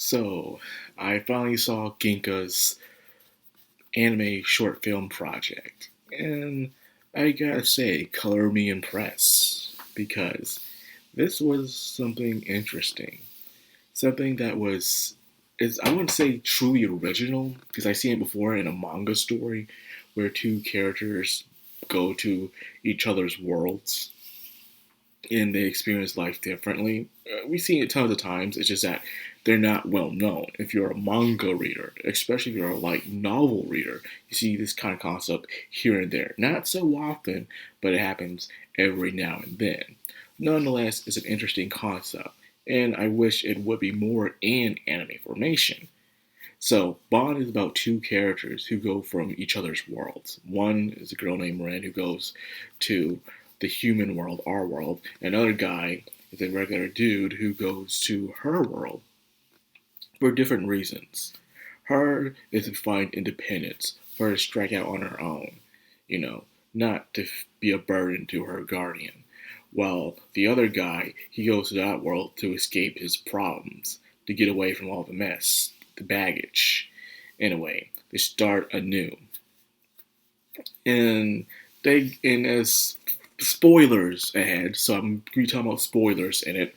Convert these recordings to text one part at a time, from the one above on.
So, I finally saw Ginka's anime short film project, and I gotta say, color me impressed because this was something interesting, something that was, is I wouldn't say truly original because I seen it before in a manga story where two characters go to each other's worlds and they experience life differently. We see it tons of times. It's just that they're not well known. If you're a manga reader, especially if you're a light novel reader, you see this kind of concept here and there. Not so often, but it happens every now and then. Nonetheless, it's an interesting concept, and I wish it would be more in anime formation. So, Bond is about two characters who go from each other's worlds. One is a girl named Ren who goes to the human world, our world. Another guy is a regular dude who goes to her world for different reasons. Her is to find independence, for her to strike out on her own, not to be a burden to her guardian. While the other guy, he goes to that world to escape his problems, to get away from all the mess, the baggage, in a way, to start anew. And as spoilers ahead, so I'm going to be talking about spoilers in it.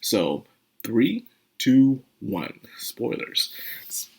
So, three, two, one, spoilers.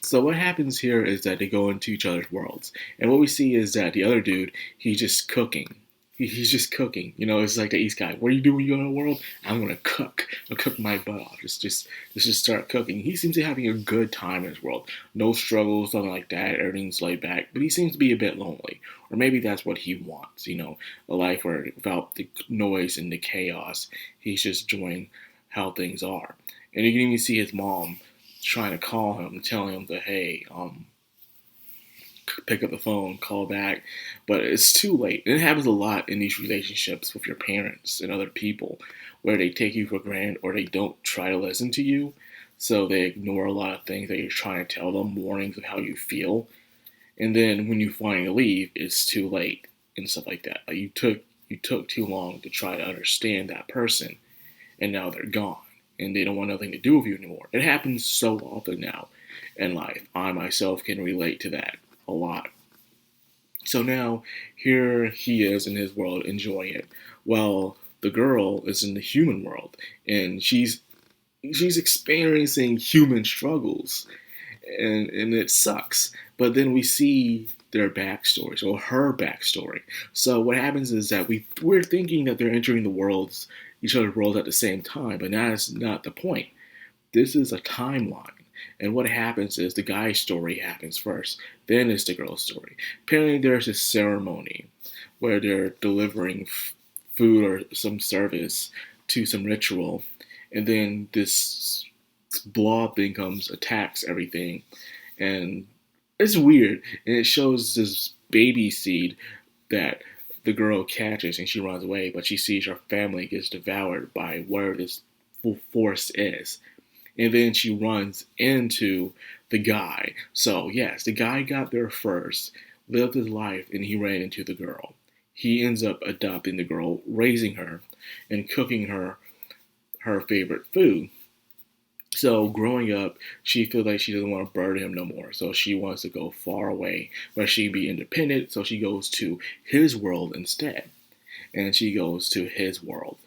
So what happens here is that they go into each other's worlds, and what we see is that the other dude, he's just cooking. He's just cooking. It's like the East guy. What are you doing when you go in the world? I'm gonna cook. I'll cook my butt off. Just start cooking. He seems to be having a good time in his world. No struggles, nothing like that. Everything's laid back. But he seems to be a bit lonely, or maybe that's what he wants. A life where without the noise and the chaos, he's just enjoying how things are. And you can even see his mom trying to call him, telling him that, hey, pick up the phone, call back, but it's too late. And it happens a lot in these relationships with your parents and other people, where they take you for granted or they don't try to listen to you, so they ignore a lot of things that you're trying to tell them, warnings of how you feel, and then when you finally leave, it's too late and stuff like that. Like you took too long to try to understand that person, and now they're gone, and they don't want nothing to do with you anymore. It happens so often now in life. I myself can relate to that a lot. So now, here he is in his world enjoying it, while the girl is in the human world, and she's experiencing human struggles, and it sucks. But then we see their backstories or her backstory. So what happens is that we're thinking that they're entering each other's worlds at the same time, but that is not the point. This is a timeline. And what happens is the guy's story happens first, then it's the girl's story. Apparently, there's a ceremony where they're delivering food or some service to some ritual, and then this blob thing comes, attacks everything, and it's weird. And it shows this baby seed that the girl catches and she runs away, but she sees her family gets devoured by whatever this force is. And then she runs into the guy. So, yes, the guy got there first, lived his life, and he ran into the girl. He ends up adopting the girl, raising her, and cooking her favorite food. So, growing up, she feels like she doesn't want to burden him no more. So, she wants to go far away where she can be independent. So, she goes to his world instead. And she goes to his world.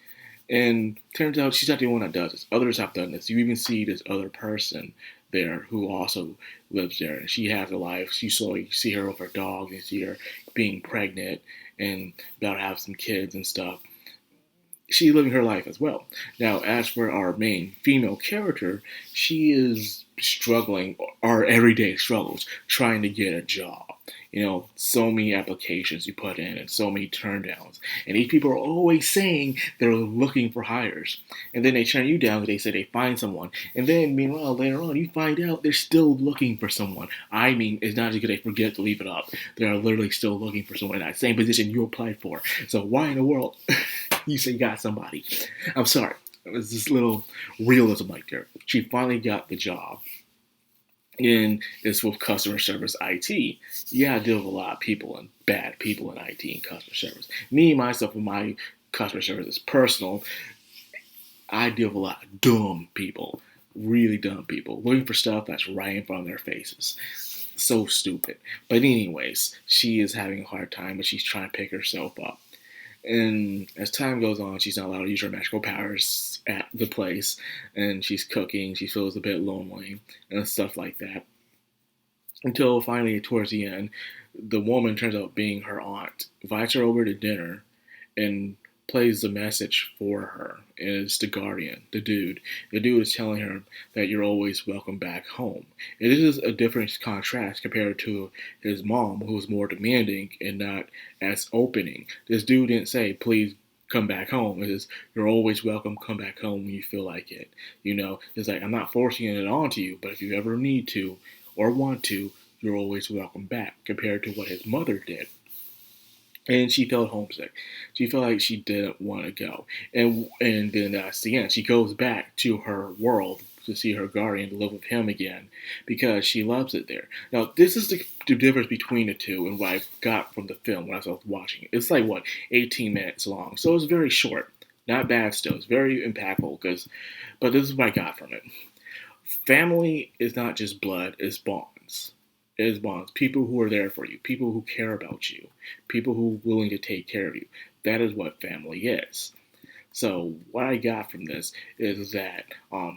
And turns out she's not the only one that does this. Others have done this. You even see this other person there who also lives there. And she has a life. You see her with her dog. You see her being pregnant and about to have some kids and stuff. She's living her life as well. Now, as for our main female character, she is struggling, our everyday struggles, trying to get a job. So many applications you put in and so many turndowns. And these people are always saying they're looking for hires. And then they turn you down because they say they find someone. And then, meanwhile, later on, you find out they're still looking for someone. I mean, it's not just because they forget to leave it up. They are literally still looking for someone in that same position you applied for. So why in the world you say you got somebody? I'm sorry. It was this little realism right there. She finally got the job. And it's with customer service IT. Yeah, I deal with a lot of people and bad people in IT and customer service. Me, myself, with my customer service is personal. I deal with a lot of dumb people. Really dumb people looking for stuff that's right in front of their faces. So stupid. But anyways, she is having a hard time, but she's trying to pick herself up. And as time goes on, she's not allowed to use her magical powers at the place, and she's cooking. She feels a bit lonely and stuff like that. Until finally, towards the end, the woman turns out being her aunt, invites her over to dinner, and plays the message for her. And it's the guardian, the dude. The dude is telling her that you're always welcome back home. And this is a different contrast compared to his mom, who was more demanding and not as opening. This dude didn't say, please come back home. It is, you're always welcome, come back home when you feel like it. It's like, I'm not forcing it onto you, but if you ever need to or want to, you're always welcome back, compared to what his mother did. And she felt homesick. She felt like she didn't want to go. And then that's the end. She goes back to her world to see her guardian, to live with him again, because she loves it there. Now, this is the difference between the two and what I got from the film when I was watching it. It's like, 18 minutes long. So it's very short. Not bad still. It's very impactful, but this is what I got from it. Family is not just blood, it's bonds. It is bonds. People who are there for you. People who care about you. People who are willing to take care of you. That is what family is. So what I got from this is that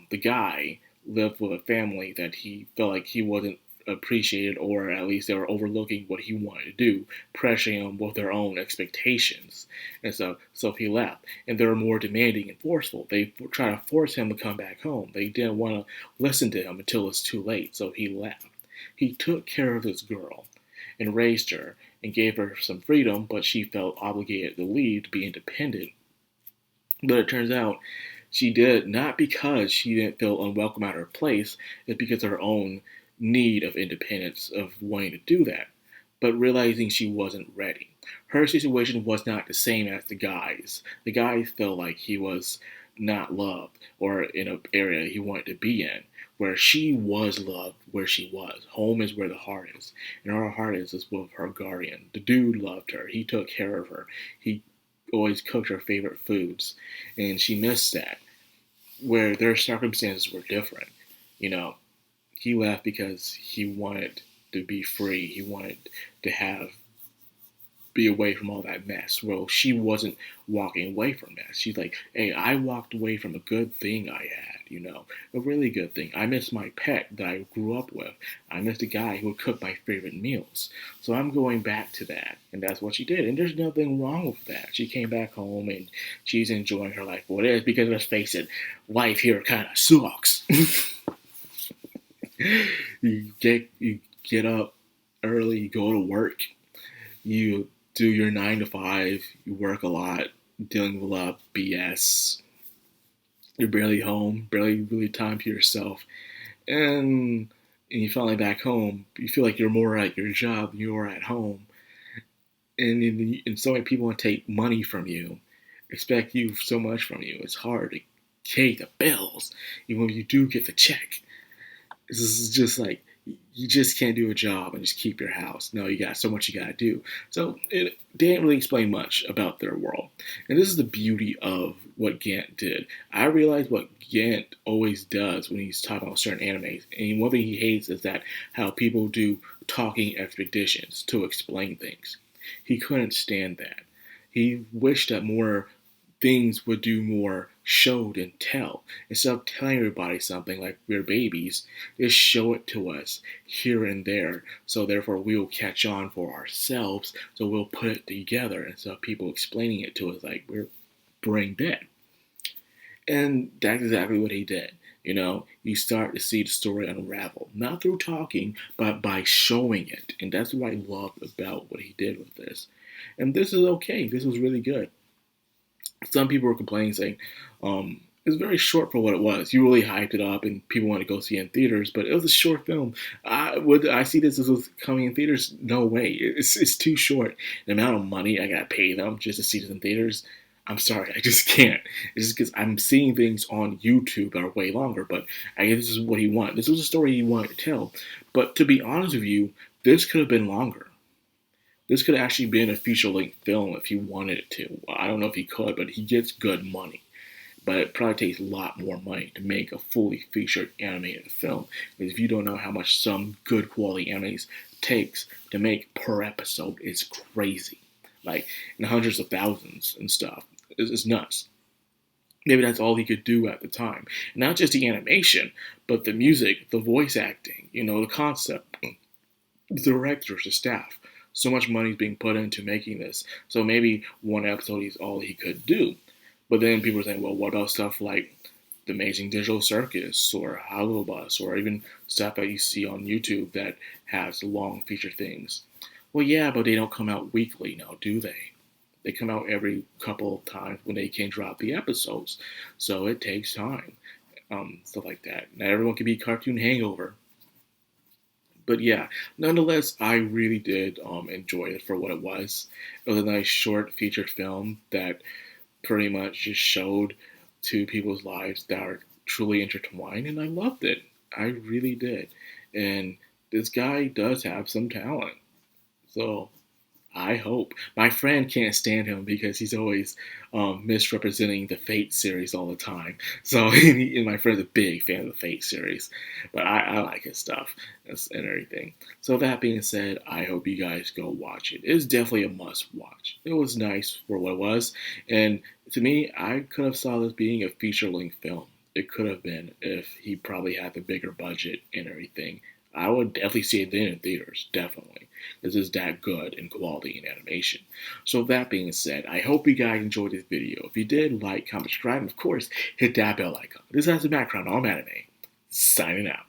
the guy lived with a family that he felt like he wasn't appreciated, or at least they were overlooking what he wanted to do, pressuring him with their own expectations. And so he left. And they were more demanding and forceful. They tried to force him to come back home. They didn't want to listen to him until it's too late, so he left. He took care of this girl and raised her and gave her some freedom, but she felt obligated to leave to be independent. But it turns out she did not because she didn't feel unwelcome at her place, it's because of her own need of independence, of wanting to do that, but realizing she wasn't ready. Her situation was not the same as the guy's. The guy felt like he was not loved or in an area he wanted to be in, where she was loved where she was. Home is where the heart is. And her heart is with her guardian. The dude loved her. He took care of her. He always cooked her favorite foods. And she missed that, where their circumstances were different. He left because he wanted to be free. He wanted to be away from all that mess. Well, she wasn't walking away from mess. She's like, hey, I walked away from a good thing I had, a really good thing. I miss my pet that I grew up with. I miss the guy who would cook my favorite meals. So I'm going back to that. And that's what she did. And there's nothing wrong with that. She came back home and she's enjoying her life for what it is, because let's face it, life here kind of sucks. You get up early, you go to work, you do your 9 to 5, you work a lot, dealing with a lot of BS. You're barely home, barely really time to yourself. And you finally back home, you feel like you're more at your job than you are at home. And so many people want to take money from you, expect you so much from you. It's hard to pay the bills, even when you do get the check. This is just like, you just can't do a job and just keep your house. No, you got so much you got to do. So it didn't really explain much about their world. And this is the beauty of what Gant did. I realized what Gant always does when he's talking about certain animes. And one thing he hates is that how people do talking expeditions to explain things. He couldn't stand that. He wished that more things would do more show than tell. Instead of telling everybody something like we're babies, just show it to us here and there. So therefore we'll catch on for ourselves. So we'll put it together instead of people explaining it to us like we're brain dead. And that's exactly what he did. You start to see the story unravel, not through talking, but by showing it. And that's what I loved about what he did with this. And this is okay. This was really good. Some people were complaining, saying it's very short for what it was. You really hyped it up, and people want to go see it in theaters, but it was a short film. Would I see this as was coming in theaters? No way. It's too short. The amount of money I got to pay them just to see this in theaters, I'm sorry, I just can't. It's just because I'm seeing things on YouTube that are way longer, but I guess this is what he wanted. This was a story he wanted to tell. But to be honest with you, this could have been longer. This could have actually been a feature-length film if he wanted it to. I don't know if he could, but he gets good money. but it probably takes a lot more money to make a fully featured animated film. Because if you don't know how much some good quality animes takes to make per episode, it's crazy. Like in hundreds of thousands and stuff. It's nuts. Maybe that's all he could do at the time. Not just the animation, but the music, the voice acting, the concept, the directors, the staff. So much money is being put into making this. So maybe one episode is all he could do. But then people are saying, well, what about stuff like The Amazing Digital Circus or Hollow Bus or even stuff that you see on YouTube that has long feature things? Well, yeah, but they don't come out weekly now, do they? They come out every couple of times when they can drop the episodes. So it takes time. Stuff like that. Not everyone can be Cartoon Hangover. But yeah, nonetheless, I really did enjoy it for what it was. It was a nice short featured film that pretty much just showed two people's lives that are truly intertwined, and I loved it. I really did. And this guy does have some talent. So I hope. My friend can't stand him because he's always misrepresenting the Fate series all the time. So, and my friend's a big fan of the Fate series. But I like his stuff and everything. So, that being said, I hope you guys go watch it. It's definitely a must watch. It was nice for what it was. And to me, I could have saw this being a feature length film. It could have been if he probably had the bigger budget and everything. I would definitely see it then in theaters, definitely. This is that good in quality and animation. So that being said, I hope you guys enjoyed this video. If you did, like, comment, subscribe, and of course, hit that bell icon. This has been Madcrownxox, all anime. Signing out.